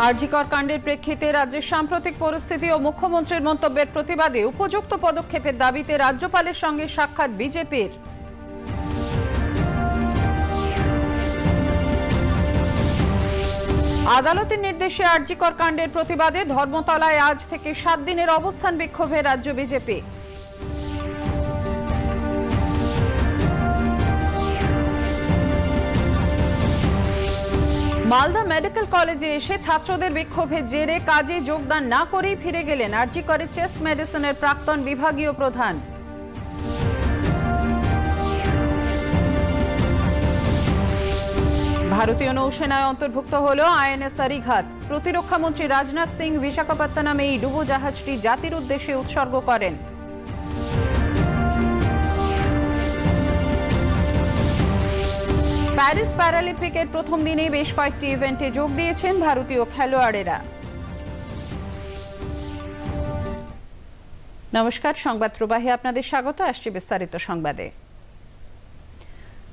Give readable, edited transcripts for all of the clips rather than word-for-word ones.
আরজিকর কাণ্ডের প্রেক্ষিতে রাজ্যের সাম্প্রতিক পরিস্থিতি ও মুখ্যমন্ত্রীর মন্তব্যের প্রতিবাদে উপযুক্ত পদক্ষেপের দাবিতে রাজ্যপালের সঙ্গে সাক্ষাৎ বিজেপির। আদালতের নির্দেশে আরজিকর কাণ্ডের প্রতিবাদে ধর্মতলায় আজ থেকে 7 দিনের অবস্থান বিক্ষোভে রাজ্য বিজেপি। মালদা মেডিকেল কলেজে এসে ছাত্রদের বিক্ষোভের জেরে কাজে যোগদান না করেই ফিরে গেলেন আরজিকরের চেস্ট মেডিসিনের প্রাক্তন বিভাগীয় প্রধান। ভারতীয় নৌসেনায় অন্তর্ভুক্ত হল আইএনএস আরিঘাত। প্রতিরক্ষা মন্ত্রী রাজনাথ সিং বিশাখাপত্তনমে এই ডুবো জাহাজটি জাতির উদ্দেশ্যে উৎসর্গ করেন। প্যারিস প্যারালিম্পিকের প্রথম দিনে বেশ কয়েকটি ইভেন্টে যোগ দিয়েছেন ভারতীয় খেলোয়াড়েরা। নমস্কার, সংবাদ প্রবাহে আপনাদের স্বাগত। আসছে বিস্তারিত সংবাদে।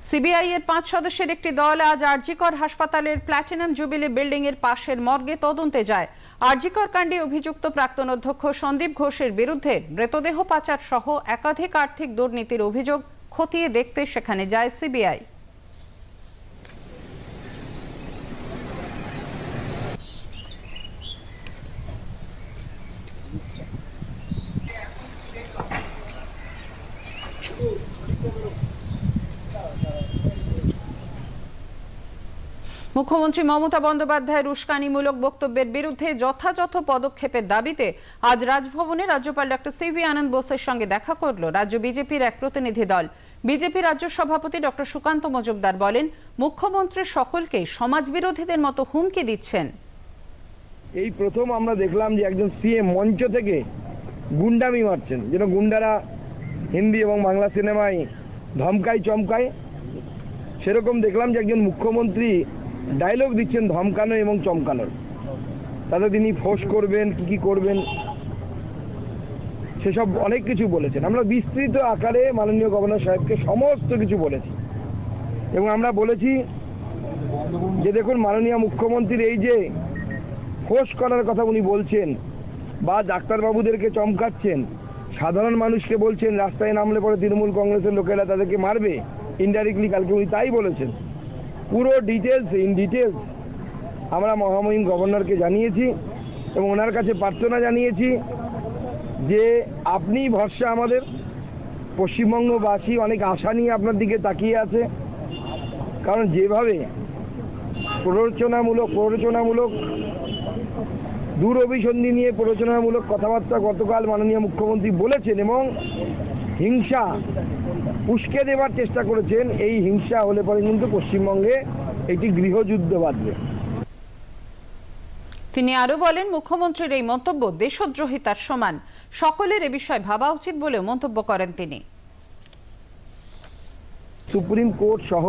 সিবিআই এর 5 সদস্যের একটি দল আজ আরজিকর হাসপাতালের প্ল্যাটিনাম জুবিলি বিল্ডিং এর পাশের মর্গে তদন্তে যায়। আরজিকর কাণ্ডে অভিযুক্ত প্রাক্তন অধ্যক্ষ সন্দীপ ঘোষের বিরুদ্ধে মৃতদেহ পাচার সহ একাধিক আর্থিক দুর্নীতির অভিযোগ খতিয়ে দেখতে সেখানে যায় সিবিআই। মুখ্যমন্ত্রী মমতা বন্দ্যোপাধ্যায়ের উস্কানিমূলক বক্তব্যের বিরুদ্ধে যথাযথ পদক্ষেপের দাবিতে আজ রাজভবনে রাজ্যপাল ডক্টর সিভি আনন্দ বোসের সঙ্গে দেখা করল রাজ্য বিজেপির এক প্রতিনিধি দল। বিজেপি রাজ্য সভাপতি ডক্টর সুকান্ত মজুমদার বলেন, মুখ্যমন্ত্রী সকলকে সমাজবিরোধীদের মতো হুমকি দিচ্ছেন। এই প্রথম আমরা দেখলাম যে একজন সিএম মঞ্চ থেকে গুন্ডামি মারছেন, যেন গুন্ডারা হিন্দি এবং বাংলা সিনেমায় ধমকায় চমকায়, সেরকম দেখলাম যে একজন মুখ্যমন্ত্রী ডায়লগ দিচ্ছেন ধমকানো এবং চমকানোর। তাতে তিনি ফোর্স করবেন, কি করবেন সেসব অনেক কিছু বলেছেন। আমরা বিস্তৃত আকারে মাননীয় গভর্নর সাহেবকে সমস্ত কিছু বলেছি এবং আমরা বলেছি যে দেখুন, মাননীয় মুখ্যমন্ত্রীর এই যে ফোর্স করার কথা উনি বলছেন বা ডাক্তারবাবুদেরকে চমকাচ্ছেন, সাধারণ মানুষকে বলছেন রাস্তায় নামলে পরে তৃণমূল কংগ্রেসের লোকেরা তাদেরকে মারবে, ইনডাইরেক্টলি কালকে উনি তাই বলেছেন। পুরো ডিটেলস আমরা মহামহিম গভর্নরকে জানিয়েছি এবং ওনার কাছে প্রার্থনা জানিয়েছি যে আপনি ভরসা, আমাদের পশ্চিমবঙ্গবাসী অনেক আশা নিয়ে আপনার দিকে তাকিয়ে আছে। কারণ যেভাবে প্ররোচনামূলক দূরভিসন্ধি নিয়ে প্ররোচনামূলক কথাবার্তা গতকাল মাননীয় মুখ্যমন্ত্রী বলেছেন এবং হিংসা উস্কে দেওয়ার চেষ্টা করেছেন, এই হিংসা হলে পরে কিন্তু পশ্চিমবঙ্গে একটি গৃহযুদ্ধ বাঁধবে। তিনি আরো বলেন, মুখ্যমন্ত্রীর এই মন্তব্য দেশদ্রোহিতার সমান, সকলের এ বিষয়ে ভাবা উচিত বলে মন্তব্য করেন তিনি। সুপ্রিম কোর্ট সহ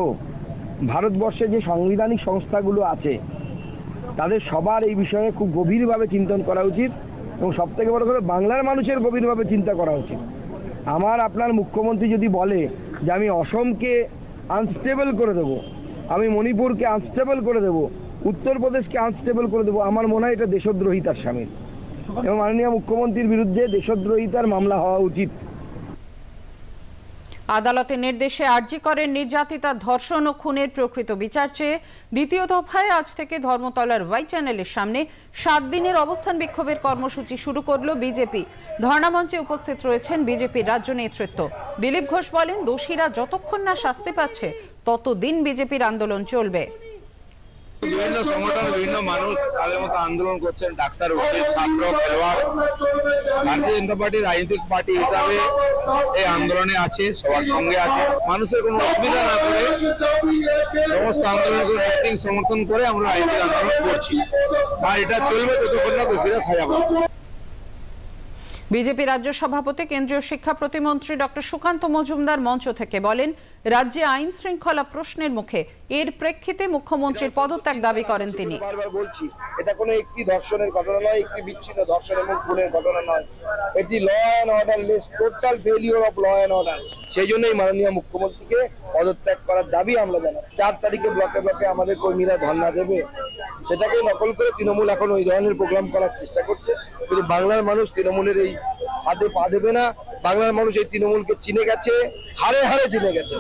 ভারতবর্ষে যে সাংবিধানিক সংস্থাগুলো আছে তাদের সবার এই বিষয়ে খুব গভীরভাবে চিন্তন করা উচিত এবং সব থেকে বড় করে বাংলার মানুষের গভীরভাবে চিন্তা করা উচিত। আমার আপনার মুখ্যমন্ত্রী যদি বলে যে আমি অসমকে আনস্টেবল করে দেবো, আমি মণিপুরকে আনস্টেবল করে দেবো, উত্তরপ্রদেশকে আনস্টেবল করে দেবো, আমার মনে হয় এটা দেশদ্রোহিতার শামিল এবং মাননীয় মুখ্যমন্ত্রীর বিরুদ্ধে দেশদ্রোহিতার মামলা হওয়া উচিত। আদালতের নির্দেশে আরজিকরের নির্যাতিতা ধর্ষণ ও খুনের প্রকৃত বিচার চেয়ে দ্বিতীয় দফায় আজ থেকে ধর্মতলার ওয়াই চ্যানেলের সামনে 7 দিনের অবস্থান বিক্ষোভের কর্মসূচি শুরু করল বিজেপি। ধর্ণামঞ্চে উপস্থিত রয়েছেন বিজেপির রাজ্য নেতৃত্ব। দিলীপ ঘোষ বলেন, দোষীরা যতক্ষণ না শাস্তি পাচ্ছে ততদিন বিজেপির আন্দোলন চলবে। বিভিন্ন সংগঠন, বিভিন্ন মানুষ তাদের মতো আন্দোলন করছেন, ডাক্তার, উকিল, ছাত্র, খেলোয়াড়। ভারতীয় জনতা পার্টি রাজনৈতিক পার্টি হিসাবে এই আন্দোলনে আছে, সবার সঙ্গে আছে। মানুষের কোনো অসুবিধা না করে সমস্ত আন্দোলনকে নৈতিক সমর্থন করে আমরা রাজনৈতিক আন্দোলন করছি আর এটা চলবে ততক্ষণ না দোষীরা সাজা পাচ্ছে। বিজেপি রাজ্য সভাপতি কেন্দ্রীয় শিক্ষা প্রতিমন্ত্রী ডক্টর সুকান্ত মজুমদার মঞ্চ থেকে বলেন, রাজ্যে আইন শৃঙ্খলা প্রশ্নের মুখে। এর প্রেক্ষিতে মুখ্যমন্ত্রীর পদত্যাগ দাবি করেন তিনি। বারবার বলছি, এটা কোনো একটি ধর্ষণের ঘটনা নয়, একটি বিচ্ছিন্ন ধর্ষণ এবং খুনের ঘটনা নয়, এটি law and order less, total failure of law and order. সেই জন্যই মাননীয় মুখ্যমন্ত্রীকে পদত্যাগ করার দাবি আমরা জানাই। 4 তারিখে ব্লকে ব্লকে আমাদের কর্মীরা ধর্ণা দেবে, সেটাকে নকল করে তৃণমূল এখন ওই ধরনের প্রোগ্রাম করার চেষ্টা করছে। কিন্তু বাংলার মানুষ তৃণমূলের এই হাতে পা দেবে না। বাংলার মানুষ এই তৃণমূলকে চিনে গেছে, হারে হারে চিনে গেছে।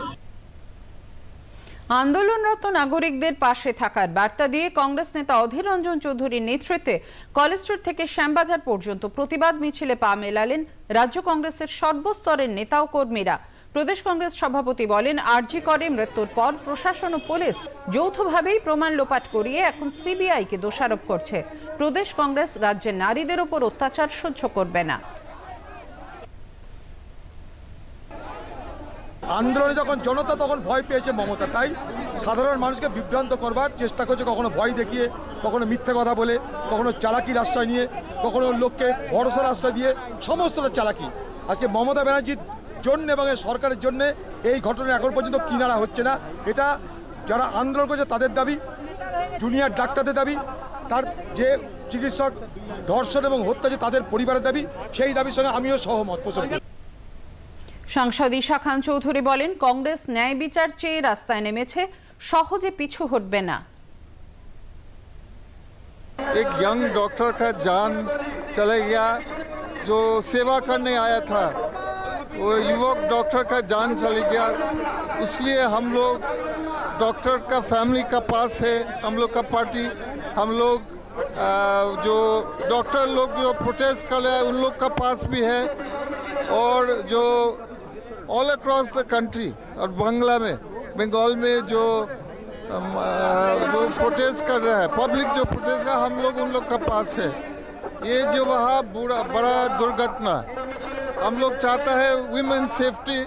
আন্দোলনরত নাগরিকদের পাশে থাকার বার্তা দিয়ে কংগ্রেস নেতা অধীর রঞ্জন চৌধুরীর নেতৃত্বে কলেজ স্ট্রিট থেকে শ্যামবাজার পর্যন্ত প্রতিবাদ মিছিলে পা মেলালেন রাজ্য কংগ্রেসের সর্বস্তরের নেতা ও কর্মীরা। প্রদেশ কংগ্রেস সভাপতি বলেন, আরজি করে মৃত্যুর পর প্রশাসন ও পুলিশ যৌথভাবেই প্রমাণ লোপাট করিয়ে এখন সিবিআইকে দোষারোপ করছে। প্রদেশ কংগ্রেস রাজ্যের নারীদের উপর অত্যাচার সহ্য করবে না। আন্দোলনে যখন জনতা তখন ভয় পেয়েছে মমতা, তাই সাধারণ মানুষকে বিভ্রান্ত করবার চেষ্টা করছে, কখনো ভয় দেখিয়ে, কখনো মিথ্যে কথা বলে, কখনো চালাকির আশ্রয় নিয়ে, কখনো লোককে ভরসার আশ্রয় দিয়ে, সমস্তটা চালাকি। আজকে মমতা ব্যানার্জির জন্য এবং সরকারের জন্য এই ঘটনা এখন পর্যন্ত কিনারা হচ্ছে না। এটা যারা আন্দোলন করছে তাদের দাবি, জুনিয়র ডাক্তারদের দাবি, তার যে চিকিৎসক ধর্ষণ এবং হত্যা যে তাদের পরিবারের দাবি, সেই দাবির সঙ্গে আমিও সহমত পোষণ করি। সাংসদ ঈশা খান চৌধুরী বলেন, কংগ্রেস ন্যায় বিচার চেয়ে রাস্তায় নেমেছে, সহজে পিছু হটবে না। एक यंग डॉक्टर का जान चला गया जो सेवा करने आया था, वो युवक डॉक्टर का जान चला गया। इसलिए हम लोग डॉक्टर का फैमिली का पास है, हम लोग का पार्टी, हम लोग जो डॉक्टर लोग जो प्रोटेस्ट कर रहे हैं उन लोग का पास भी है, और जो ऑल अक्रॉस द कंट्री और बांग्ला में, बंगाल में जो प्रोटेस्ट कर रहा है, पब्लिक जो प्रोटेस्ट का, हम लोग उन लोग का पास है। ये जो वहाँ बड़ा दुर्घटना, हम लोग चाहता है वुमेन सेफ्टी,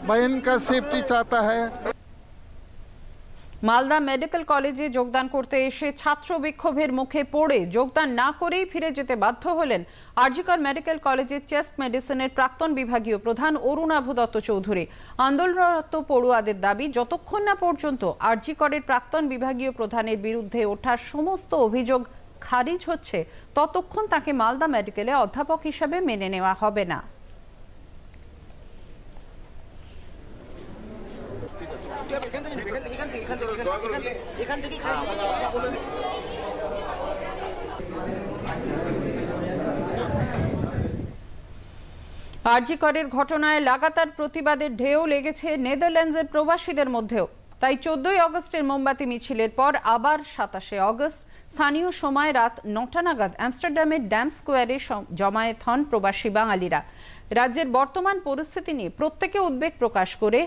बहन का सेफ्टी चाहता है। মালদা মেডিকেল কলেজে যোগদান করতে এসে ছাত্র বিক্ষোভের মুখে পড়ে যোগদান না করেই ফিরে যেতে বাধ্য হলেন আরজিকর মেডিকেল কলেজের চেস্ট মেডিসিনের প্রাক্তন বিভাগীয় প্রধান অরুণাভ দত্ত চৌধুরী। আন্দোলনরত পড়ুয়াদের দাবি, যতক্ষণ না পর্যন্ত আরজিকরের প্রাক্তন বিভাগীয় প্রধানের বিরুদ্ধে ওঠা সমস্ত অভিযোগ খারিজ হচ্ছে, ততক্ষণ তাকে মালদা মেডিকেলে অধ্যাপক হিসেবে মেনে নেওয়া হবে না। আরজি করের ঘটনায় লাগাতার প্রতিবাদের ঢেউ লেগেছে নেদারল্যান্ডসের প্রবাসীদের মধ্যেও। তাই 14 আগস্টের মোমবাতি মিছিলের পর আবার 27 আগস্ট স্থানীয় সময় রাত 9টা নাগাদ আমস্টারডামের ড্যাম স্কোয়ারে জমায়েত হন প্রবাসী বাঙালিরা। রাজ্যের বর্তমান পরিস্থিতি নিয়ে প্রত্যেকে উদ্বেগ প্রকাশ করে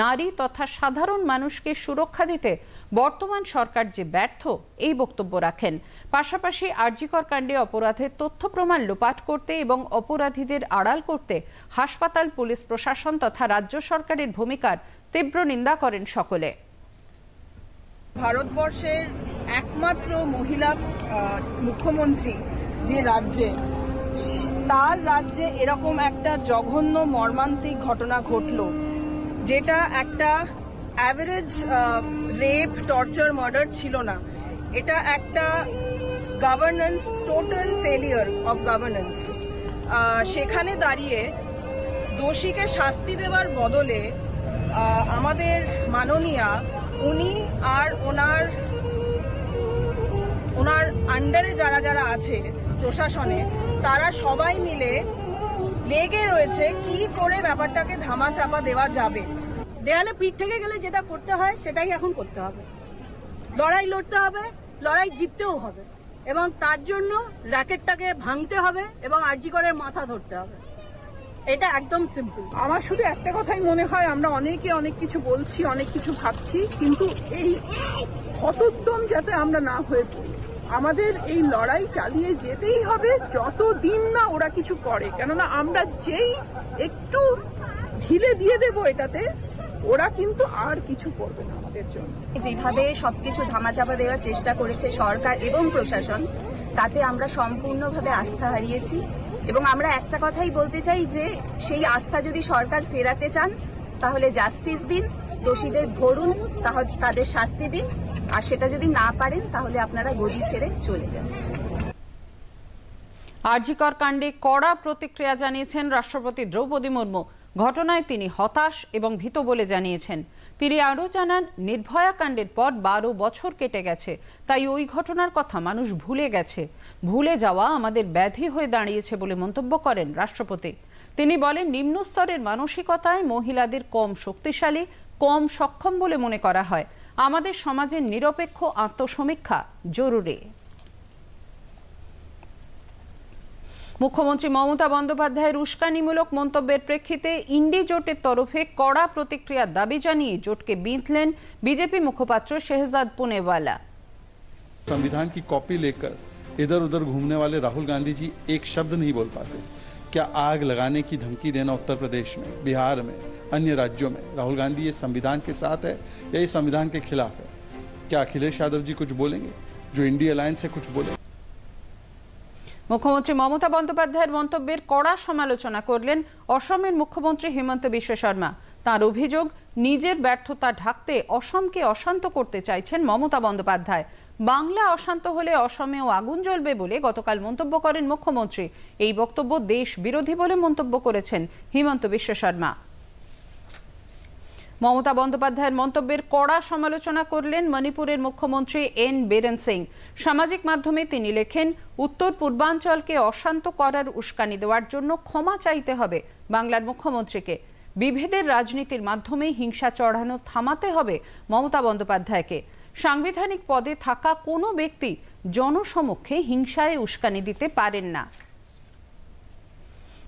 নারী তথা সাধারণ মানুষকে সুরক্ষা দিতে বর্তমান সরকার যে ব্যর্থ, এই বক্তব্য রাখেন। পাশাপাশি আরজিকর কাণ্ডে অপরাধের তথ্য প্রমাণ লোপাট করতে এবং অপরাধীদের আড়াল করতে হাসপাতাল, পুলিশ প্রশাসন তথা রাজ্য সরকারের ভূমিকার তীব্র নিন্দা করেন সকলে। ভারতবর্ষের একমাত্র মহিলা মুখ্যমন্ত্রী যে রাজ্যে, তার রাজ্যে এরকম একটা জঘন্য মর্মান্তিক ঘটনা ঘটলো, যেটা একটা অ্যাভারেজ রেপ, টর্চার, মার্ডার ছিল না। এটা একটা governance, total failure of governance. সেখানে দাঁড়িয়ে দোষীকে শাস্তি দেওয়ার বদলে আমাদের মাননীয়া, উনি আর ওনার আন্ডারে যারা যারা আছে প্রশাসনে, তারা সবাই মিলে লেগে রয়েছে কি করে ব্যাপারটাকে ধামাচাপা দেওয়া যাবে। দেয়ালে পিঠ থেকে গেলে যেটা করতে হয় সেটাই এখন করতে হবে। লড়াই লড়তে হবে, লড়াই জিততেও হবে, এবং তার জন্য র্যাকেটটাকে ভাঙতে হবে এবং আরজি করের মাথা ধরতে হবে। এটা একদম সিম্পল। আমার শুধু একটা কথাই মনে হয়, আমরা অনেকে অনেক কিছু বলছি, অনেক কিছু ভাবছি, কিন্তু এই হতোদ্যম যাতে আমরা না হয়ে পড়ি। আমাদের এই লড়াই চালিয়ে যেতেই হবে যতদিন না ওরা কিছু করে, কেননা আমরা যেই একটু ঢিলে দিয়ে দেব এটাতে, ওরা কিন্তু আর কিছু করবে না আমাদের জন্য। যেভাবে সবকিছু ধামাচাপা দেওয়ার চেষ্টা করেছে সরকার এবং প্রশাসন, তাতে আমরা সম্পূর্ণভাবে আস্থা হারিয়েছি। এবং আমরা একটা কথাই বলতে চাই যে সেই আস্থা যদি সরকার ফেরাতে চান, তাহলে জাস্টিস দিন, দোষীদের ধরুন, তাদের শাস্তি দিন, আর সেটা যদি না পারেন তাহলে আপনারা গদি ছেড়ে চলে যান। আরজিকর কাণ্ডে কড়া প্রতিক্রিয়া জানিয়েছেন রাষ্ট্রপতি দ্রৌপদী মুর্মু। ঘটনায় তিনি হতাশ এবং ভীত বলে জানিয়েছেন। তিনি আরও জানান, নির্ভয়া কাণ্ডের পর 12 বছর কেটে গেছে, তাই ওই ঘটনার কথা মানুষ ভুলে গেছে। ভুলে যাওয়া আমাদের ব্যাধি হয়ে দাঁড়িয়েছে বলে মন্তব্য করেন রাষ্ট্রপতি। তিনি বলেন, নিম্ন স্তরের মানসিকতায় মহিলাদের কম শক্তিশালী, কম সক্ষম বলে মনে করা হয়। আমাদের সমাজের নিরপেক্ষ আত্মসমীক্ষা জরুরি। মুখ্যমন্ত্রী মমতা বন্দ্যোপাধ্যায়ের উস্কানিমূলক মন্তব্যের প্রেক্ষিতে ইন্ডি জোটের তরফে কড়া প্রতিক্রিয়ার দাবি জানিয়ে জোটকে বিঁধলেন বিজেপি মুখপাত্র শেহজাদ পুনেওয়ালা। संविधान की कॉपी लेकर इधर उधर घूमने वाले राहुल गांधी जी एक शब्द नहीं बोल पाते। क्या आग लगाने की धमकी देना उत्तर प्रदेश में, बिहार में, अन्य राज्यों में, राहुल गांधी ये संविधान के साथ है या ये संविधान के खिलाफ है? क्या अखिलेश यादव जी कुछ बोलेंगे? जो इंडी अलायंस है कुछ बोलेंगे? মুখ্যমন্ত্রী মমতা বন্দ্যোপাধ্যায়ের মন্তব্যের কড়া সমালোচনা করলেন অসমের মুখ্যমন্ত্রী হিমন্ত বিশ্ব শর্মা। তার অভিযোগ, নিজের ব্যর্থতা ঢাকতে অসমকে অশান্ত করতে চাইছেন মমতা বন্দ্যোপাধ্যায়। বাংলা অশান্ত হলে অসমেও আগুন জ্বলবে বলে গতকাল মন্তব্য করেন মুখ্যমন্ত্রী। এই বক্তব্য দেশ বিরোধী বলে মন্তব্য করেছেন হিমন্ত বিশ্ব শর্মা। মমতা বন্দ্যোপাধ্যায়ের মন্তব্যের কড়া সমালোচনা করলেন মণিপুরের মুখ্যমন্ত্রী এন বীরেন সিং। সামাজিক মাধ্যমে তিনি লেখেন, উত্তর পূর্বাঞ্চলকে অশান্ত করার উস্কানি দেওয়ার জন্য ক্ষমা চাইতে হবে বাংলার মুখ্যমন্ত্রীকে। বিভেদের রাজনীতির মাধ্যমে হিংসা চড়ানো থামাতে হবে মমতা বন্দ্যোপাধ্যায়কে। সাংবিধানিক পদে থাকা কোনো ব্যক্তি জনসমক্ষে হিংসায় উস্কানি দিতে পারেন না।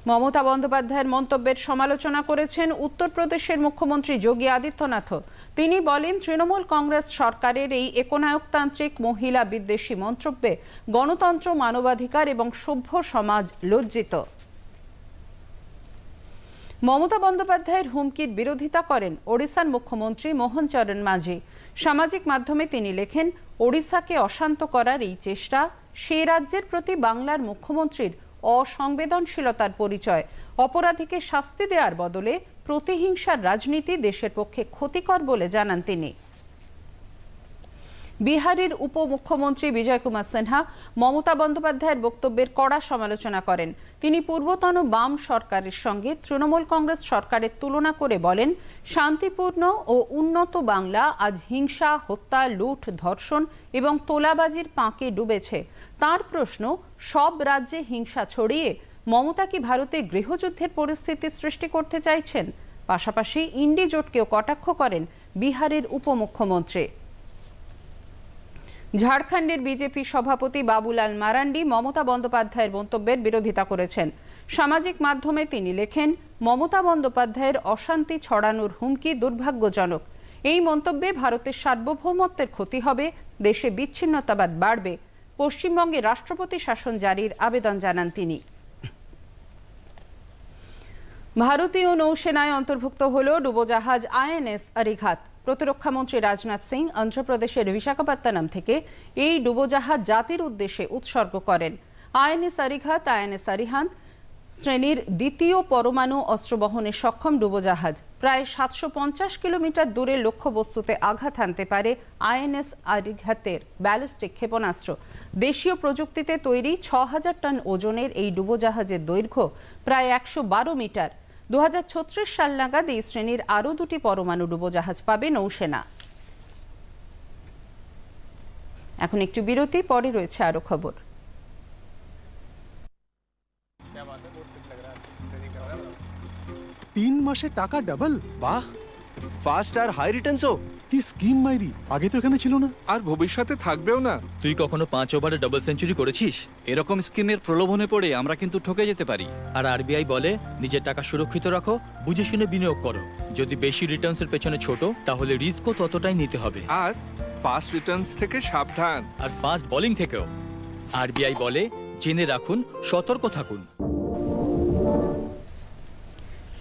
মমতা বন্দ্যোপাধ্যায়ের মন্তব্যের সমালোচনা করেছেন উত্তরপ্রদেশের মুখ্যমন্ত্রী যোগী আদিত্যনাথ। তিনি বলেন, তৃণমূল কংগ্রেস সরকারের এই একনায়কতান্ত্রিক মহিলা বিদ্বেষী মন্তব্যে গণতন্ত্র, মানবাধিকার এবং সভ্য সমাজ লজ্জিত। মমতা বন্দ্যোপাধ্যায়ের হুমকির বিরোধিতা করেন ওড়িশার মুখ্যমন্ত্রী মোহন চরণ মাঝি। সামাজিক মাধ্যমে তিনি লেখেন, ওড়িশাকে অশান্ত করার এই চেষ্টা সে রাজ্যের প্রতি বাংলার মুখ্যমন্ত্রীর অসংবেদনশীলতার পরিচয়। অপরাধীকে শাস্তি দেওয়ার বদলে প্রতিহিংসার রাজনীতি দেশের পক্ষে ক্ষতিকর বলে জানান তিনি। বিহারের উপমুখ্যমন্ত্রী বিজয় কুমার সিনহা মমতা বন্দ্যোপাধ্যায়ের বক্তব্যের কড়া সমালোচনা করেন। তিনি পূর্বতন বাম সরকারের সঙ্গে তৃণমূল কংগ্রেস সরকারের তুলনা করে বলেন, শান্তিপূর্ণ ও উন্নত বাংলা আজ হিংসা, হত্যা, লুট, ধর্ষণ এবং তোলাবাজির পাঁকে ডুবেছে। তার প্রশ্ন, সব রাজ্যে হিংসা ছড়িয়ে মমতা কি ভারতে গৃহযুদ্ধের পরিস্থিতি সৃষ্টি করতে চাইছেন? পাশাপাশি ইন্ডি জোটকেও কটাক্ষ করেন বিহারের উপমুখ্যমন্ত্রী। ঝাড়খণ্ডের বিজেপি সভাপতি বাবুলাল মারান্ডি মমতা বন্দ্যোপাধ্যায়ের মন্তব্যের বিরোধিতা করেছেন। সামাজিক মাধ্যমে তিনি লেখেন, মমতা বন্দ্যোপাধ্যায়ের অশান্তি ছড়ানোর হুমকি দুর্ভাগ্যজনক। এই মন্তব্যে ভারতের সার্বভৌমত্বের ক্ষতি হবে, দেশে বিচ্ছিন্নতাবাদ বাড়বে। পশ্চিমবঙ্গে রাষ্ট্রপতি শাসন জারির আবেদন জানান তিনি। ভারতীয় নৌসেনায় অন্তর্ভুক্ত হল ডুবোজাহাজ আইএনএস আরিঘাত। প্রতিরক্ষামন্ত্রী রাজনাথ সিং অন্ধ্রপ্রদেশের বিশাখাপত্তনম থেকে এই ডুবোজাহাজ জাতির উদ্দেশ্যে উৎসর্গ করেন। আইএনএস আরিঘাত আইএনএস আরিহান্ত শ্রেণীর দ্বিতীয় পরমাণু অস্ত্র বহনে সক্ষম ডুবোজাহাজ। প্রায় 750 কিলোমিটার দূরে লক্ষ্যবস্তুতে আঘাত হানতে পারে আইএনএস আরিঘাতের ব্যালিস্টিক ক্ষেপণাস্ত্র। দেশীয় প্রযুক্তিতে তৈরি 6000 টন ওজনের এই ডুবোজাহাজের দৈর্ঘ্য প্রায় 112 মিটার। 2036 সাল নাগাদ এই শ্রেণীর আরও 2টি পরমাণু ডুবোজাহাজ পাবে নৌসেনা। এখন একটু বিরতি, পরে রয়েছে আরো খবর। 3 মাসে টাকা ডাবল, বাহ! ফাস্ট আর হাই রিটার্নসও। কি স্কিম মাইরি, আগে তো এখানে ছিল না। আর ভবিষ্যতে থাকবেও না। তুই কখনো 5 ওভারে ডাবল সেঞ্চুরি করেছিস? এরকম স্কিমের প্রলোভনে পড়ে আমরা কিন্তু ঠকে যেতে পারি। আর আরবিআই বলে, নিজের টাকা সুরক্ষিত রাখো, বুঝে শুনে বিনিয়োগ করো। যদি বেশি রিটার্নসের পেছনে ছোট, তাহলে রিস্কও ততটাই নিতে হবে। আর ফাস্ট রিটার্নস থেকে সাবধান। আর ফাস্ট বোলিং থেকেও। আরবিআই বলে, জেনে রাখুন, সতর্ক থাকুন।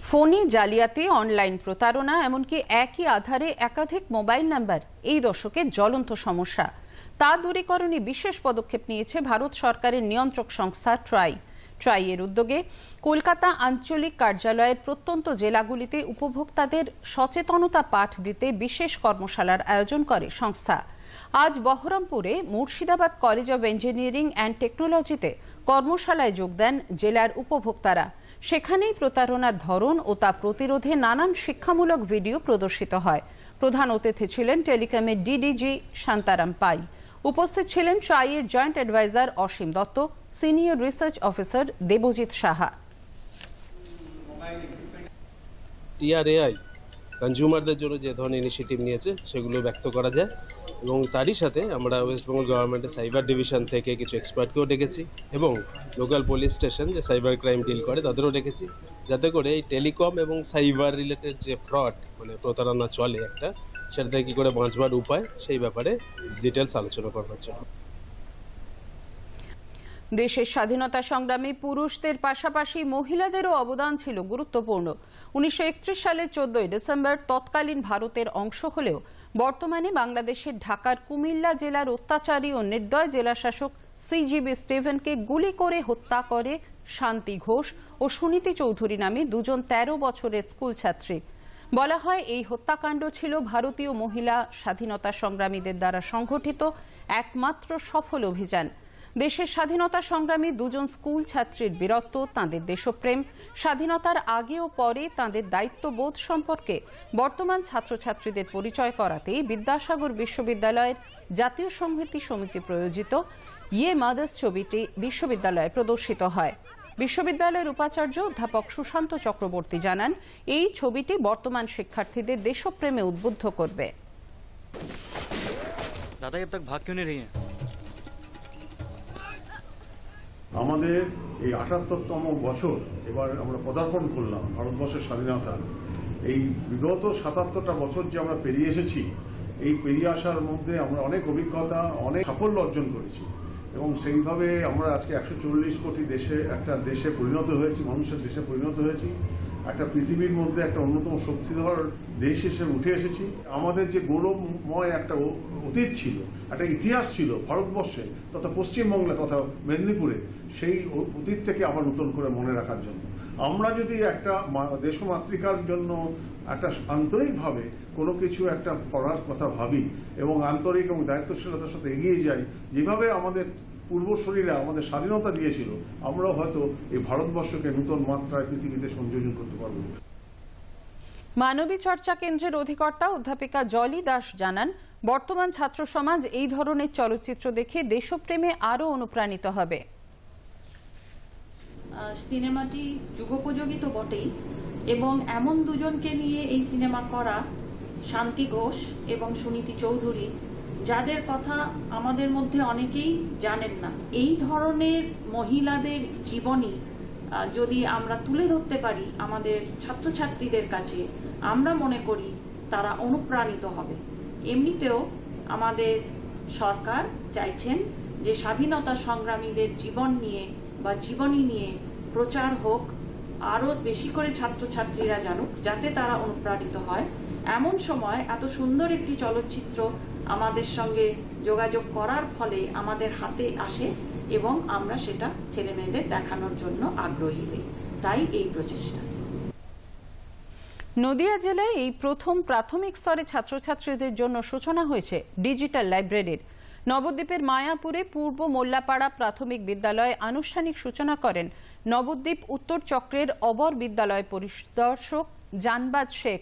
ফোনে জালিয়াতি, অনলাইন প্রতারণা, এমনকি একই আধারে একাধিক মোবাইল নাম্বার এই দশকের জ্বলন্ত সমস্যা। তা দূরীকরণে বিশেষ পদক্ষেপ নিয়েছে ভারত সরকারের নিয়ন্ত্রক সংস্থা ট্রাই। ট্রাইয়ের উদ্যোগে কলকাতা আঞ্চলিক কার্যালয়ের প্রত্যন্ত জেলাগুলিতে উপভোক্তাদের সচেতনতা পাঠ দিতে বিশেষ কর্মশালার আয়োজন করে সংস্থা। আজ বহরমপুরে Murshidabad college of engineering and টেকনোলজিতে কর্মশালায় যোগ দেন জেলার উপভোক্তারা। সেখানেই প্রতারণার ধরন ও তা প্রতিরোধে নানান শিক্ষামূলক ভিডিও প্রদর্শিত হয়। প্রধান অতিথি ছিলেন টেলিকমের ডিডিজি শান্তারাম পাই। উপস্থিত ছিলেন ট্রাইয়ের joint adviser Asim Dutta, senior research officer Debjit Saha. TRAI কনজিউমারদের জন্য যে ধরনের ইনিশিয়েটিভ নিয়েছে সেগুলো ব্যক্ত করা যায় এবং তারই সাথে আমরা ওয়েস্ট বেঙ্গল গভর্নমেন্টের সাইবার ডিভিশন থেকে কিছু এক্সপার্টকেও ডেকেছি এবং লোকাল পুলিশ স্টেশন যে সাইবার ক্রাইম ডিল করে তাদেরও ডেকেছি, যাতে করে এই টেলিকম এবং সাইবার রিলেটেড যে ফ্রড মানে প্রতারণা চলে একটা, সেটা থেকে কী করে বাঁচবার উপায় সেই ব্যাপারে ডিটেলস আলোচনা করবার জন্য। দেশের স্বাধীনতা সংগ্রামে পুরুষদের পাশাপাশি মহিলাদেরও অবদান ছিল গুরুত্বপূর্ণ। 1931 সালের 14 ডিসেম্বর তৎকালীন ভারতের অংশ হলেও বর্তমানে বাংলাদেশের ঢাকার কুমিল্লা জেলার অত্যাচারী ও নির্দয় জেলাশাসক সিজিবি স্টিভেনকে গুলি করে হত্যা করে শান্তি ঘোষ ও সুনীতি চৌধুরী নামে দুজন 13 বছরের স্কুল ছাত্রী। বলা হয় এই হত্যাকাণ্ড ছিল ভারতীয় মহিলা স্বাধীনতা সংগ্রামীদের দ্বারা সংঘটিত একমাত্র সফল অভিযান। দেশের স্বাধীনতা সংগ্রামী দুজন স্কুল ছাত্রীর বীরত্ব, তাঁদের দেশপ্রেম, স্বাধীনতার আগে ও পরে তাঁদের দায়িত্ববোধ সম্পর্কে বর্তমান ছাত্রছাত্রীদের পরিচয় করাতেই বিদ্যাসাগর বিশ্ববিদ্যালয়ের জাতীয় সংহতি সমিতি প্রয়োজিত ইয়ে মাদার্স ছবিটি বিশ্ববিদ্যালয়ে প্রদর্শিত হয়। বিশ্ববিদ্যালয়ের উপাচার্য অধ্যাপক সুশান্ত চক্রবর্তী জানান, এই ছবিটি বর্তমান শিক্ষার্থীদের দেশপ্রেমে উদ্বুদ্ধ করবে। দাদা अब तक भाग क्यों नहीं रही हैं? আমাদের এই ৭৮তম বছর এবার আমরা পদার্পণ করলাম ভারতবর্ষের স্বাধীনতা। এই বিগত ৭৭টা বছর যে আমরা পেরিয়ে এসেছি, এই পেরিয়ে আসার মধ্যে আমরা অনেক অভিজ্ঞতা, অনেক সাফল্য অর্জন করেছি এবং সেইভাবে আমরা আজকে ১৪০ কোটি একটা দেশে পরিণত হয়েছি, মানুষের দেশে পরিণত হয়েছি, একটা পৃথিবীর মধ্যে একটা অন্যতম শক্তিধর দেশ হিসেবে উঠে এসেছি। আমাদের যে গৌরবময় একটা অতীত ছিল, একটা ইতিহাস ছিল ভারতবর্ষে তথা পশ্চিমবঙ্গে তথা মেদিনীপুরে, সেই অতীত থেকে আবার নতুন করে মনে রাখার জন্য আমরা যদি একটা দেশমাতৃকার জন্য একটা আন্তরিকভাবে কোনো কিছু একটা করার কথা ভাবি এবং আন্তরিক এবং দায়িত্বশীলতার সাথে এগিয়ে যাই, যেভাবে আমাদের পূর্বসূরীরা আমাদের স্বাধীনতা দিয়েছিল, আমরাও হয়তো এই ভারতবর্ষকে নতুন মাত্রায় পৃথিবীতে সংযোজন করতে পারব। মানবী চর্চা কেন্দ্রের অধিকর্তা অধ্যাপিকা জলি দাস জানান, বর্তমান ছাত্র সমাজ এই ধরনের চলচ্চিত্র দেখে দেশপ্রেমে আরো অনুপ্রাণিত হবে। সিনেমাটি যুগোপযোগী তো বটেই, এবং এমন দুজনকে নিয়ে এই সিনেমা করা, শান্তি ঘোষ এবং সুনীতি চৌধুরী, যাদের কথা আমাদের মধ্যে অনেকেই জানেন না। এই ধরনের মহিলাদের জীবনী যদি আমরা তুলে ধরতে পারি আমাদের ছাত্রছাত্রীদের কাছে, আমরা মনে করি তারা অনুপ্রাণিত হবে। এমনিতেও আমাদের সরকার চাইছেন যে স্বাধীনতা সংগ্রামীদের জীবন নিয়ে বা জীবনী নিয়ে প্রচার হোক, আরও বেশি করে ছাত্রছাত্রীরা জানুক, যাতে তারা অনুপ্রাণিত হয়। এমন সময় এত সুন্দর একটি চলচ্চিত্র আমাদের সঙ্গে যোগাযোগ করার ফলে আমাদের হাতে আসে এবং আমরা সেটা ছেলেমেয়েদের দেখানোর জন্য আগ্রহী হই, তাই এই প্রচেষ্টা। নদিয়া জেলায় এই প্রথম প্রাথমিক স্তরে ছাত্রছাত্রীদের জন্য সূচনা হয়েছে ডিজিটাল লাইব্রেরির। নবদ্বীপের মায়াপুরে পূর্ব মোল্লাপাড়া প্রাথমিক বিদ্যালয়ে আনুষ্ঠানিক সূচনা করেন নবদ্বীপ উত্তর চক্রের অবর বিদ্যালয় পরিদর্শক জানবাজ শেখ।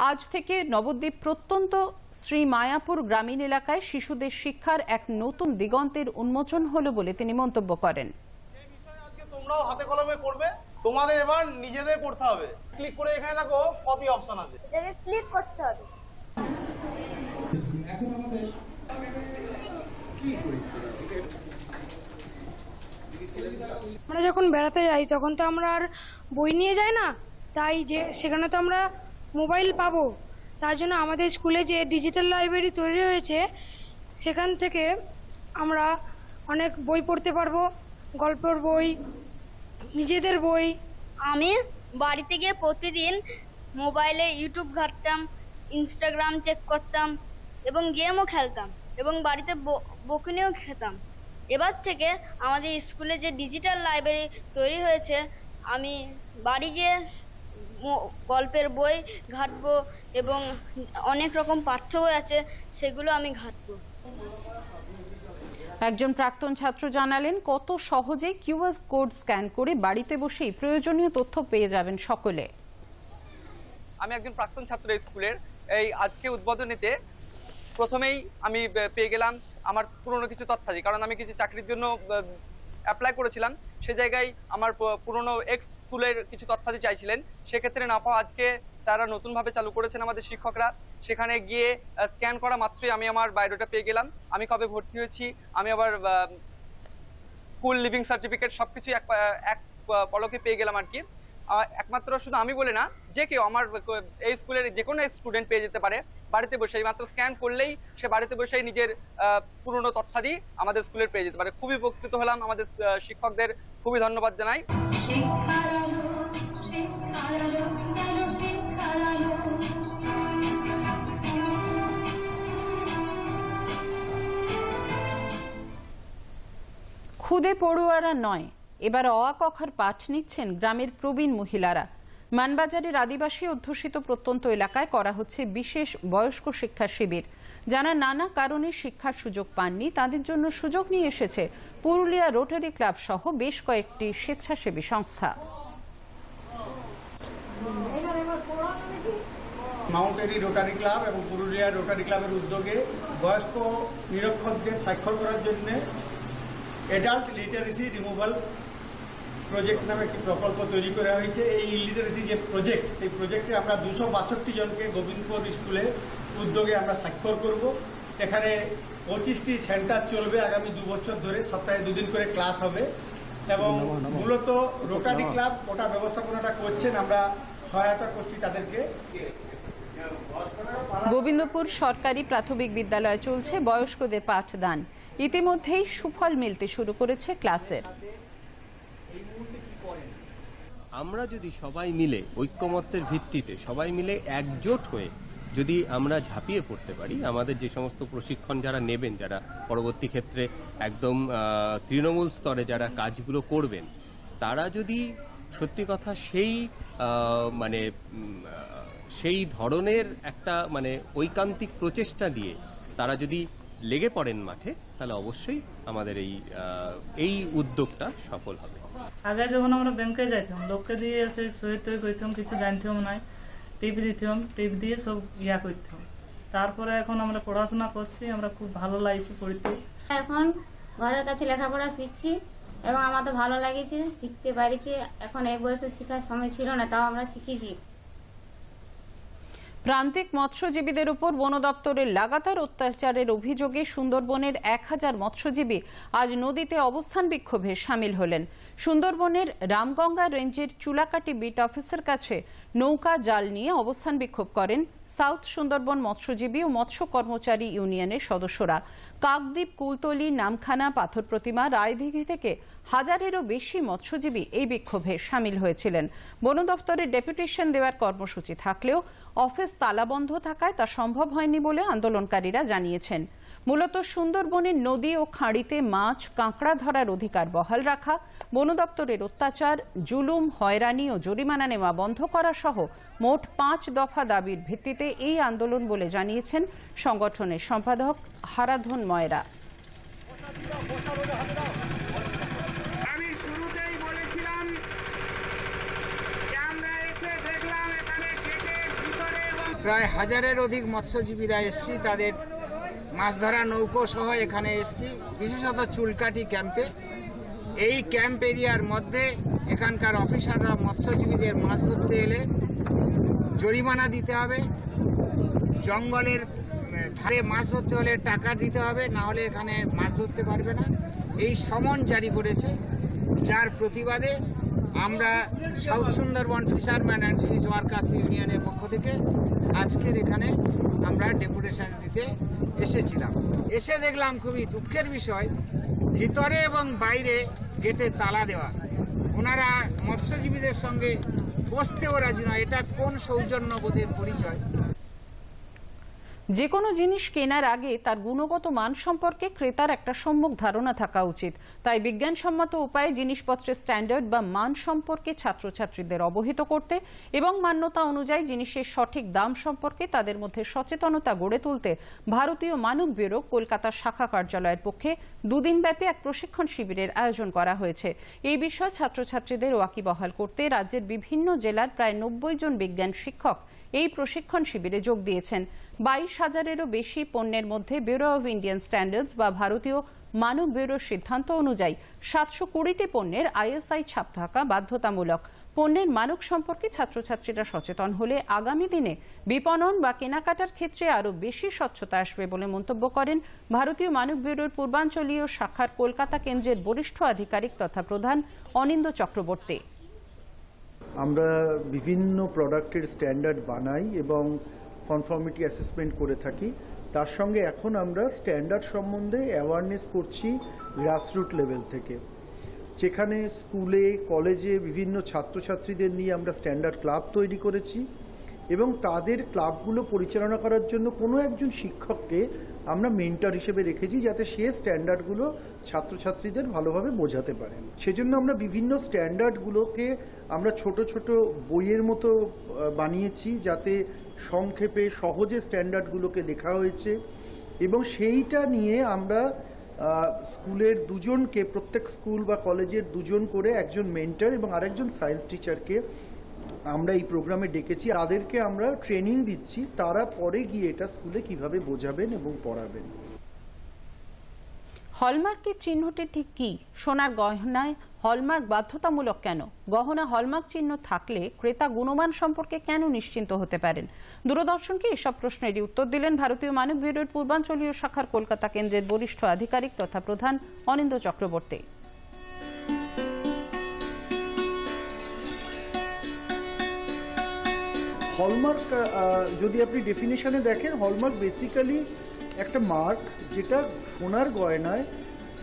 আজ থেকে নবদ্বীপ প্রত্যন্ত শ্রী মায়াপুর গ্রামীণ এলাকায় শিশুদের শিক্ষার এক নতুন দিগন্তের উন্মোচন হলো বলে তিনি মন্তব্য করেন। তোমরাও হাতে কলমে করবে, তোমাদের এবার নিজেদের করতে হবে। ক্লিক করে এখানে দেখো কপি অপশন আছে, এটাকে ক্লিক করতে হবে। এখন আমাদের আমরা যখন বেড়াতে যাই তখন তো আমরা আর বই নিয়ে যাই না, তাই যে সেখানে তো আমরা মোবাইল পাবো। তার জন্য আমাদের স্কুলে যে ডিজিটাল লাইব্রেরি তৈরি হয়েছে, সেখান থেকে আমরা অনেক বই পড়তে পারবো, গল্পের বই, নিজেদের বই। আমি বাড়িতে গিয়ে প্রতিদিন মোবাইলে ইউটিউব ঘাঁটতাম, ইনস্টাগ্রাম চেক করতাম এবং গেমও খেলতাম এবং বাড়িতে বকুনিও খেতাম। এবার থেকে আমাদের স্কুলে যে ডিজিটাল লাইব্রেরি তৈরি হয়েছে, আমি বাড়ি গিয়ে গল্পের বই ঘাঁটবো এবং অনেক রকম পাঠ্য বই আছে সেগুলো আমি ঘাঁটবো। একজন প্রাক্তন ছাত্র জানালেন, কত সহজে কিউআর কোড স্ক্যান করে বাড়িতে বসেই প্রয়োজনীয় তথ্য পেয়ে যাবেন সকলে। আমি একজন প্রাক্তন ছাত্র স্কুলের, এই আজকে উদ্বোধনীতে প্রথমেই আমি পেয়ে গেলাম আমার পুরনো কিছু তথ্যাদি, কারণ আমি কিছু চাকরির জন্য অ্যাপ্লাই করেছিলাম, সে জায়গায় আমার পুরনো এক্স স্কুলের কিছু তথ্যাদি চাইছিলেন, সেক্ষেত্রে না পাওয়া আজকে তারা নতুনভাবে চালু করেছেন আমাদের শিক্ষকরা। সেখানে গিয়ে স্ক্যান করা মাত্রই আমি আমার বায়োডাটা পেয়ে গেলাম, আমি কবে ভর্তি হয়েছি, আমি আবার স্কুল লিভিং সার্টিফিকেট সবকিছু এক পলকে পেয়ে গেলাম আর কি। একমাত্র শুধু আমি বলে না, যে কেউ আমার এই স্কুলের যে কোনো স্টুডেন্ট পেয়ে যেতে পারে বাড়িতে বসেই, মাত্র স্ক্যান করলেই সে বাড়িতে বসেই নিজের পুরনো তথ্যাদি আমাদের স্কুলের পেয়ে যেতে পারে। খুবই উপকৃত হলাম, আমাদের শিক্ষকদের খুবই ধন্যবাদ জানাই। খুদে পড়ুয়ারা নয়, এবার অ আ ক খ পাঠ নিচ্ছেন গ্রামের প্রবীণ মহিলারা। মানবাজারের আদিবাসী অধ্যুষিত প্রত্যন্ত এলাকায় করা হচ্ছে বিশেষ বয়স্ক শিক্ষা শিবির। যারা নানা কারণে শিক্ষার সুযোগ পাননি তাদের জন্য সুযোগ নিয়ে এসেছে পুরুলিয়া রোটারি ক্লাব সহ বেশ কয়েকটি স্বেচ্ছাসেবী সংস্থা। মাউন্টেরি রোটারি ক্লাব এবং পুরুলিয়া রোটারি ক্লাবের উদ্যোগে বয়স্ক নিরক্ষরদের স্বাক্ষর করার জন্য অ্যাডাল্ট লিটারেসি রিমুভাল প্রজেক্ট নামে একটি প্রকল্প তৈরি করা হয়েছে। এই ইলিটারেসি যে প্রজেক্ট, সেই প্রজেক্টে আমরা 262 জনকে গোবিন্দপুর স্কুলে উদ্যোগে আমরা স্বাক্ষর করব। এখানে 25টি সেন্টার চলবে আগামী 2 বছর ধরে, সপ্তাহে 2 দিন করে ক্লাস হবে এবং মূলত রোটারি ক্লাব ওটা ব্যবস্থাপনাটা করছেন, আমরা সহায়তা করছি তাদেরকে। গোবিন্দপুর সরকারি প্রাথমিক বিদ্যালয়ে চলছে বয়স্কদের পাঠদান। ইতিমধ্যেই সুফল মিলতে শুরু করেছে ক্লাসের। আমরা যদি সবাই মিলে ঐক্যমত্যের ভিত্তিতে সবাই মিলে একজোট হয়ে যদি আমরা ঝাঁপিয়ে পড়তে পারি, আমাদের যে সমস্ত প্রশিক্ষণ যারা নেবেন, যারা পরবর্তী ক্ষেত্রে একদম তৃণমূল স্তরে যারা কাজগুলো করবেন, তারা যদি সত্যি কথা সেই ধরনের একটা ঐকান্তিক প্রচেষ্টা দিয়ে তারা যদি লেগে পড়েন মাঠে, তাহলে অবশ্যই আমাদের এই উদ্যোগটা সফল হবে। আগে যখন আমরা ব্যাংকে যাইতাম, লোককে দিয়ে সেই সই টই করতাম, কিছু জানতাম না, টিপ দিতাম, টিপ দিয়ে সব ইয়া করতাম। তারপরে এখন আমরা পড়াশোনা করছি, আমরা খুব ভালো লাগছে পড়তে। এখন ঘরের কাছে লেখাপড়া শিখছি এবং আমাদের ভালো লাগছে, শিখতে পারছি। এখন এই বয়সে শেখার সময় ছিল না, তাও আমরা শিখেছি। প্রান্তিক মৎস্যজীবীদের উপর বন দপ্তরের লাগাতার অত্যাচারের অভিযোগে সুন্দরবনের 1000 মৎস্যজীবী আজ নদীতে অবস্থান বিক্ষোভে সামিল হলেন। সুন্দরবনের রামগঙ্গা রেঞ্জের চুলাকাটি বিট অফিসের কাছে নৌকা জাল নিয়ে অবস্থান বিক্ষোভ করেন সাউথ সুন্দরবন মৎস্যজীবী ও মৎস্য কর্মচারী ইউনিয়নের সদস্যরা। কাকদ্বীপ, কুলতলি, নামখানা, পাথর প্রতিমা, রায়দিঘি থেকে 1000-এরও বেশি মৎস্যজীবী এই বিক্ষোভে সামিল হয়েছিলেন। বন দপ্তরের ডেপুটেশন দেওয়ার কর্মসূচি থাকলেও অফিস তালাবন্ধ থাকায় তা সম্ভব হয়নি বলে আন্দোলনকারীরা জানিয়েছেন। মূলত সুন্দরবনের নদী ও খাঁড়িতে মাছ, কাঁকড়া ধরার অধিকার বহাল রাখা, বন দপ্তরের অত্যাচার, জুলুম, হয়রানি ও জরিমানা নেওয়া বন্ধ করা সহ মোট 5 দফা দাবির ভিত্তিতে এই আন্দোলন বলে জানিয়েছেন সংগঠনের সম্পাদক হারাধন ময়রা। প্রায় 1000-এর অধিক মৎস্যজীবীরা এসেছি, তাদের মাছ ধরা নৌকো সহ এখানে এসেছি, বিশেষত চুলকাটি ক্যাম্পে। এই ক্যাম্প এরিয়ার মধ্যে এখানকার অফিসাররা মৎস্যজীবীদের মাছ ধরতে এলে জরিমানা দিতে হবে, জঙ্গলের ধারে মাছ ধরতে হলে টাকা দিতে হবে, না হলে এখানে মাছ ধরতে পারবে না, এই সমন জারি করেছে। যার প্রতিবাদে আমরা south Sundarban fisherman and fish workers ইউনিয়নের পক্ষ থেকে আজকের এখানে আমরা ডেপুটেশন দিতে এসেছিলাম। এসে দেখলাম খুবই দুঃখের বিষয়, ভিতরে এবং বাইরে গেটে তালা দেওয়া। ওনারা মৎস্যজীবীদের সঙ্গে বসতেও রাজি নয়। এটা কোন সৌজন্যবোধের পরিচয়? যে কোনো জিনিস কেনার আগে তার গুণগত মান সম্পর্কে ক্রেতার একটা সম্যক ধারণা থাকা উচিত। তাই বিজ্ঞানসম্মত উপায়ে জিনিসপত্রের স্ট্যান্ডার্ড বা মান সম্পর্কে ছাত্রছাত্রীদের অবহিত করতে এবং মান্যতা অনুযায়ী জিনিসের সঠিক দাম সম্পর্কে তাদের মধ্যে সচেতনতা গড়ে তুলতে ভারতীয় মানক ব্যুরো কলকাতার শাখা কার্যালয়ের পক্ষে দুদিনব্যাপী এক প্রশিক্ষণ শিবিরের আয়োজন করা হয়েছে। এই বিষয়ে ছাত্রছাত্রীদের ওয়াকিবহাল করতে রাজ্যের বিভিন্ন জেলার প্রায় 90 জন বিজ্ঞান শিক্ষক এই প্রশিক্ষণ শিবিরে যোগ দিয়েছেন। 22,000-এরও বেশি পণ্যের মধ্যে ব্যুরো অব ইন্ডিয়ান স্ট্যান্ডার্ডস বা ভারতীয় মানক ব্যুরোর সিদ্ধান্ত অনুযায়ী 720টি পণ্যের ISI ছাপ থাকা বাধ্যতামূলক। পণ্যের মানক সম্পর্কে ছাত্রছাত্রীরা সচেতন হলে আগামী দিনে বিপণন বা কেনাকাটার ক্ষেত্রে আরও বেশি স্বচ্ছতা আসবে বলে মন্তব্য করেন ভারতীয় মানক ব্যুরোর পূর্বাঞ্চলীয় শাখার কলকাতা কেন্দ্রের বরিষ্ঠ আধিকারিক তথা প্রধান অনিন্দ চক্রবর্তী। আমরা বিভিন্ন প্রোডাক্টের স্ট্যান্ডার্ড বানাই এবং কনফর্মিটি অ্যাসেসমেন্ট করে থাকি। তার সঙ্গে এখন আমরা স্ট্যান্ডার্ড সম্বন্ধে অ্যাওয়ারনেস করছি গ্রাসরুট লেভেল থেকে, যেখানে স্কুলে কলেজে বিভিন্ন ছাত্রছাত্রীদের নিয়ে আমরা স্ট্যান্ডার্ড ক্লাব তৈরি করেছি এবং তাদের ক্লাবগুলো পরিচালনা করার জন্য কোনো একজন শিক্ষককে আমরা মেন্টর হিসেবে রেখেছি, যাতে সে স্ট্যান্ডার্ডগুলো ছাত্রছাত্রীদের ভালোভাবে বোঝাতে পারেন। সেজন্য আমরা বিভিন্ন স্ট্যান্ডার্ডগুলোকে আমরা ছোট ছোট বইয়ের মতো বানিয়েছি, যাতে সংক্ষেপে সহজে স্ট্যান্ডার্ডগুলোকে লেখা হয়েছে এবং সেইটা নিয়ে আমরা স্কুলের দুজনকে, প্রত্যেক স্কুল বা কলেজের দুজন করে একজন মেন্টর এবং আরেকজন সায়েন্স টিচারকে আমরা এই প্রোগ্রামে ডেকেছি। তাদেরকে আমরা ট্রেনিং দিচ্ছি, তারা পরে গিয়ে এটা স্কুলে কিভাবে বোঝাবেন এবং পড়াবেন। হলমার্কের চিহ্নটি ঠিক কি? সোনার গহনায় হলমার্ক বাধ্যতামূলক কেন? গহনা হলমার্ক চিহ্ন থাকলে ক্রেতা গুণমান সম্পর্কে কেন নিশ্চিন্ত হতে পারেন? দূরদর্শনকে এসব প্রশ্নেরই উত্তর দিলেন ভারতীয় মানক ব্যুরোর পূর্বাঞ্চলীয় শাখার কলকাতা কেন্দ্রের বরিষ্ঠ আধিকারিক তথা প্রধান অনিন্দ চক্রবর্তী। হলমার্ক যদি আপনি ডেফিনেশনে দেখেন, হলমার্ক বেসিক্যালি একটা মার্ক যেটা সোনার গয়নায়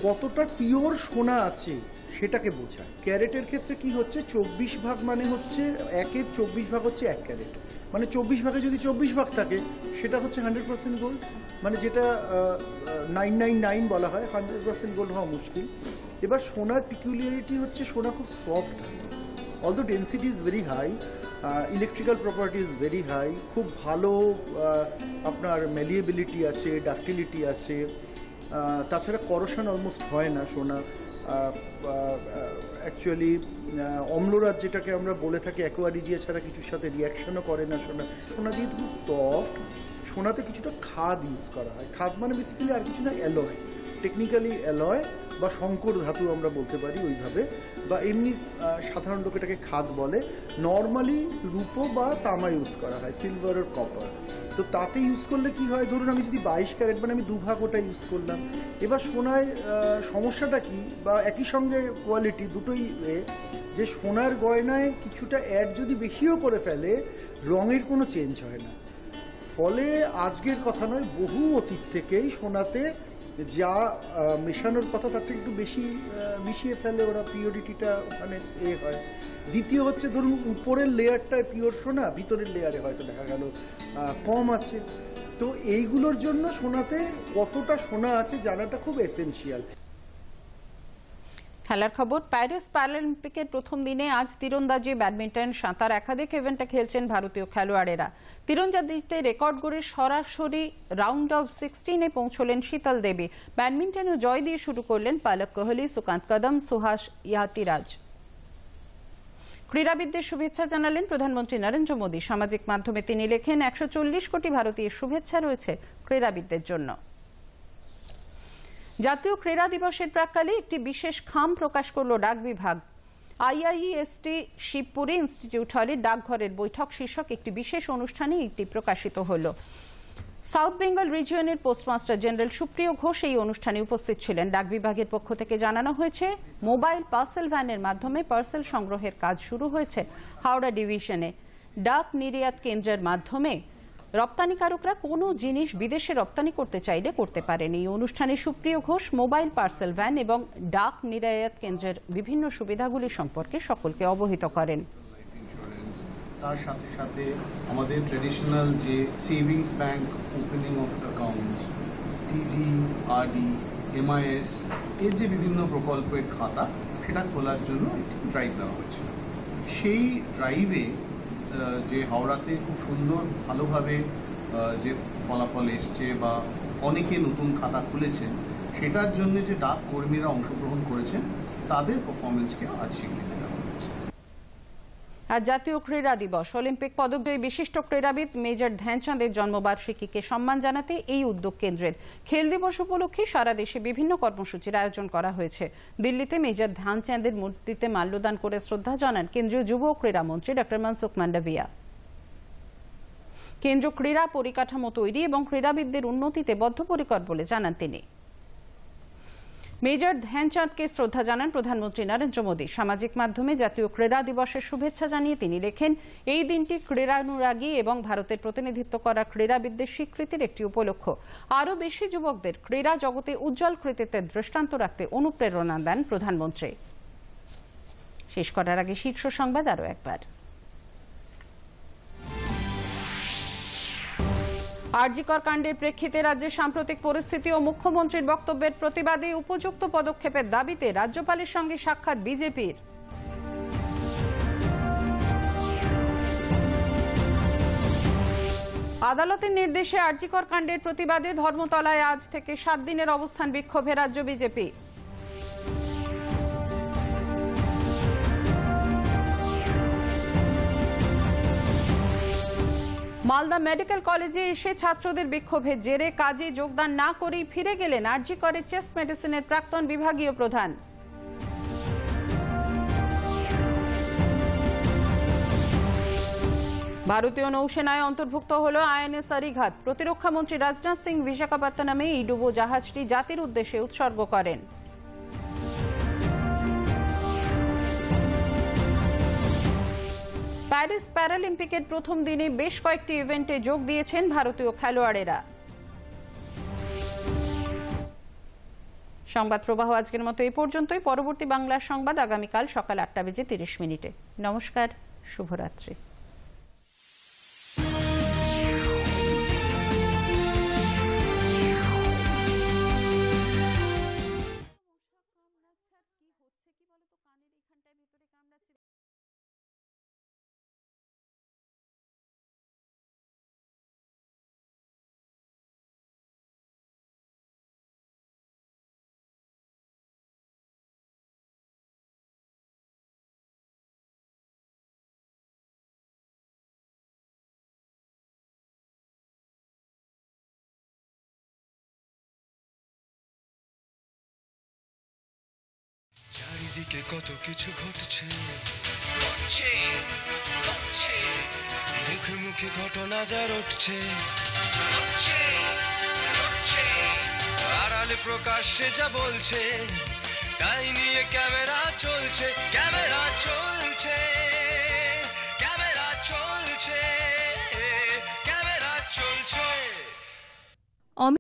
কতটা পিওর সোনা আছে সেটাকে বোঝায়। ক্যারেটের ক্ষেত্রে কি হচ্ছে, 24 ভাগ মানে হচ্ছে 1-এর 24 ভাগ হচ্ছে 1 ক্যারেট, মানে 24 ভাগে যদি 24 ভাগ থাকে সেটা হচ্ছে 100% গোল্ড, মানে যেটা 999 বলা হয়। 100% গোল্ড হওয়া মুশকিল। এবার সোনার পিকুলিয়ারিটি হচ্ছে সোনা খুব সফট থাকে, although density is very high, electrical property is very high, খুব ভালো আপনার ম্যালিয়েবিলিটি আছে, ডাক্টিলিটি আছে, তাছাড়া করোশন অলমোস্ট হয় না সোনা। অ্যাকচুয়ালি অম্লরাজ যেটাকে আমরা বলে থাকি অ্যাকোয়ারিজিয়া ছাড়া কিছুর সাথে রিয়াকশনও করে না সোনা। সোনা যেহেতু খুব সফট, সোনাতে কিছুটা খাদ ইউজ করা হয়। খাদ মানে বেসিক্যালি আর কিছু না, অ্যালয়, টেকনিক্যালি অ্যালয় বা শঙ্কর ধাতু আমরা বলতে পারি ওইভাবে, বা এমনি সাধারণ লোক এটাকে খাদ বলে। নর্মালি রূপো বা তামা ইউজ করা হয়, সিলভার আর কপার। তো তাতে ইউজ করলে কি হয়, ধরুন আমি যদি 22 ক্যারেট মানে আমি 2 ভাগ ওটা ইউজ করলাম। এবার সোনায় সমস্যাটা কি, বা একই সঙ্গে কোয়ালিটি দুটোই, যে সোনার গয়নায় কিছুটা অ্যাড যদি বেশিও করে ফেলে রঙের কোনো চেঞ্জ হয় না। ফলে আজকের কথা নয়, বহু অতীত থেকেই সোনাতে যা মেশানোর কথা তার থেকে একটু বেশি মিশিয়ে ফেলে ওরা, পিওরিটিটা ওখানে হয়। দ্বিতীয় হচ্ছে ধরুন উপরের লেয়ারটায় পিওর সোনা, ভিতরের লেয়ারে হয়তো দেখা গেল কম আছে। তো এইগুলোর জন্য সোনাতে কতটা সোনা আছে জানাটা খুব এসেনশিয়াল। খেলার খবর। প্যারিস প্যারালিম্পিকের প্রথম দিনে আজ তীরন্দাজি, ব্যাডমিন্টন, সাঁতার একাধিক ইভেন্টে খেলছেন ভারতীয় খেলোয়াড়েরা। তীরন্দাজিতে রেকর্ড গড়ে সরাসরি রাউন্ড অফ 16-এ পৌঁছলেন শীতল দেবী। ব্যাডমিন্টনেও জয় দিয়ে শুরু করলেন পালক কোহলি, সুকান্ত কদম, সুহাস ইয়াতিরাজ। ক্রীড়াবিদদের শুভেচ্ছা জানালেন প্রধানমন্ত্রী নরেন্দ্র মোদী। সামাজিক মাধ্যমে তিনি লেখেন, 140 কোটি ভারতীয় শুভেচ্ছা রয়েছে ক্রীড়াবিদদের জন্য। জাতীয় ক্রীড়া দিবসের প্রাক্কালে একটি বিশেষ খাম প্রকাশ করল ডাক বিভাগ। IIEST শিবপুরে ইনস্টিটিউট হলে ডাকঘরের বৈঠক শীর্ষক একটি বিশেষ অনুষ্ঠানে এটি প্রকাশিত হল। সাউথ বেঙ্গল রিজিয়নের পোস্টমাস্টার জেনারেল সুপ্রিয় ঘোষ এই অনুষ্ঠানে উপস্থিত ছিলেন। ডাক বিভাগের পক্ষ থেকে জানানো হয়েছে, মোবাইল পার্সেল ভ্যানের মাধ্যমে পার্সেল সংগ্রহের কাজ শুরু হয়েছে হাওড়া ডিভিশনে। ডাক নির্যাত কেন্দ্রের মাধ্যমে রপ্তানিকারকরা কোনো জিনিস বিদেশে রপ্তানি করতে চাইলে করতে পারেন। এই অনুষ্ঠানে সুপ্রিয় ঘোষ মোবাইল পার্সেল ভ্যান এবং ডাক নির্যাত কেন্দ্রের বিভিন্ন সুবিধাগুলি সম্পর্কে সকলকে অবহিত করেন। তার সাথে সাথে আমাদের ট্রেডিশনাল যে savings bank opening of accounts, টিডি, আরডি, এমআইএস এর যে বিভিন্ন প্রকল্পের খাতা সেটা খোলার জন্য একটি ড্রাইভ দেওয়া হয়েছিল। সেই ড্রাইভে যে হাওড়াতে খুব সুন্দর ভালোভাবে যে ফলাফল এসছে বা অনেকে নতুন খাতা খুলেছেন, সেটার জন্য যে ডাক কর্মীরা অংশগ্রহণ করেছেন তাদের পারফরমেন্সকে আজ স্বীকৃতি দেওয়া হয়েছে। আজ জাতীয় ক্রীড়া দিবস। অলিম্পিক পদকজয়ী বিশিষ্ট ক্রীড়াবিদ মেজর ধ্যানচাঁদের জন্মবার্ষিকীকে সম্মান জানাতে এই উদ্যোগ কেন্দ্রের। খেল দিবস উপলক্ষে সারা দেশে বিভিন্ন কর্মসূচির আয়োজন করা হয়েছে। দিল্লিতে মেজর ধ্যানচাঁদের মূর্তিতে মাল্যদান করে শ্রদ্ধা জানান কেন্দ্রীয় যুব ও ক্রীড়া মন্ত্রী ডক্টর মনসুখ মান্ডাভিয়া। কেন্দ্র ক্রীড়া পরিকাঠামো তৈরি এবং ক্রীড়াবিদদের উন্নতিতে বদ্ধপরিকর বলে জানান তিনি। মেজর ধ্যানচাঁদকে শ্রদ্ধা জানান প্রধানমন্ত্রী নরেন্দ্র মোদী। সামাজিক মাধ্যমে জাতীয় ক্রীড়া দিবসের শুভেচ্ছা জানিয়ে তিনি লেখেন, এই দিনটি ক্রীড়ানুরাগী এবং ভারতের প্রতিনিধিত্ব করা ক্রীড়াবিদদের স্বীকৃতির একটি উপলক্ষ। আরও বেশি যুবকদের ক্রীড়া জগতে উজ্জ্বল কৃতিত্বের দৃষ্টান্ত রাখতে অনুপ্রেরণা দেন প্রধানমন্ত্রী। শেষ করার আগে শীর্ষ সংবাদ আরও একবার। আরজিকর কাণ্ডের প্রেক্ষিতে রাজ্যের সাম্প্রতিক পরিস্থিতি ও মুখ্যমন্ত্রীর বক্তব্যের প্রতিবাদে উপযুক্ত পদক্ষেপের দাবিতে রাজ্যপালের সঙ্গে সাক্ষাৎ বিজেপির। আদালতের নির্দেশে আরজিকর কাণ্ডের প্রতিবাদে ধর্মতলায় আজ থেকে 7 দিনের অবস্থান বিক্ষোভে রাজ্য বিজেপি। মালদা মেডিকেল কলেজে এসে ছাত্রদের বিক্ষোভের জেরে কাজে যোগদান না করেই ফিরে গেলেন আরজিকরের চেস্ট মেডিসিনের প্রাক্তন বিভাগীয় প্রধান। ভারতীয় নৌসেনায় অন্তর্ভুক্ত হল আইএনএস আরিঘাত। প্রতিরক্ষা মন্ত্রী রাজনাথ সিং বিশাখাপত্তনমে এই ডুবো জাহাজটি জাতির উদ্দেশ্যে উৎসর্গ করেন। প্যারিস প্যারালিম্পিকের প্রথম দিনে বেশ কয়েকটি ইভেন্টে যোগ দিয়েছেন ভারতীয় খেলোয়াড়েরা। সংবাদ প্রবাহ আজকের মতো এই পর্যন্তই। পরবর্তী বাংলার সংবাদ আগামীকাল সকাল 8:30 নমস্কার, শুভরাত্রি। চারিদিকে কত কিছু ঘটছে, মুখে মুখে ঘটনা যা রটছে, আড়ালে প্রকাশ্যে যা বলছে, তাই নিয়ে ক্যামেরা চলছে।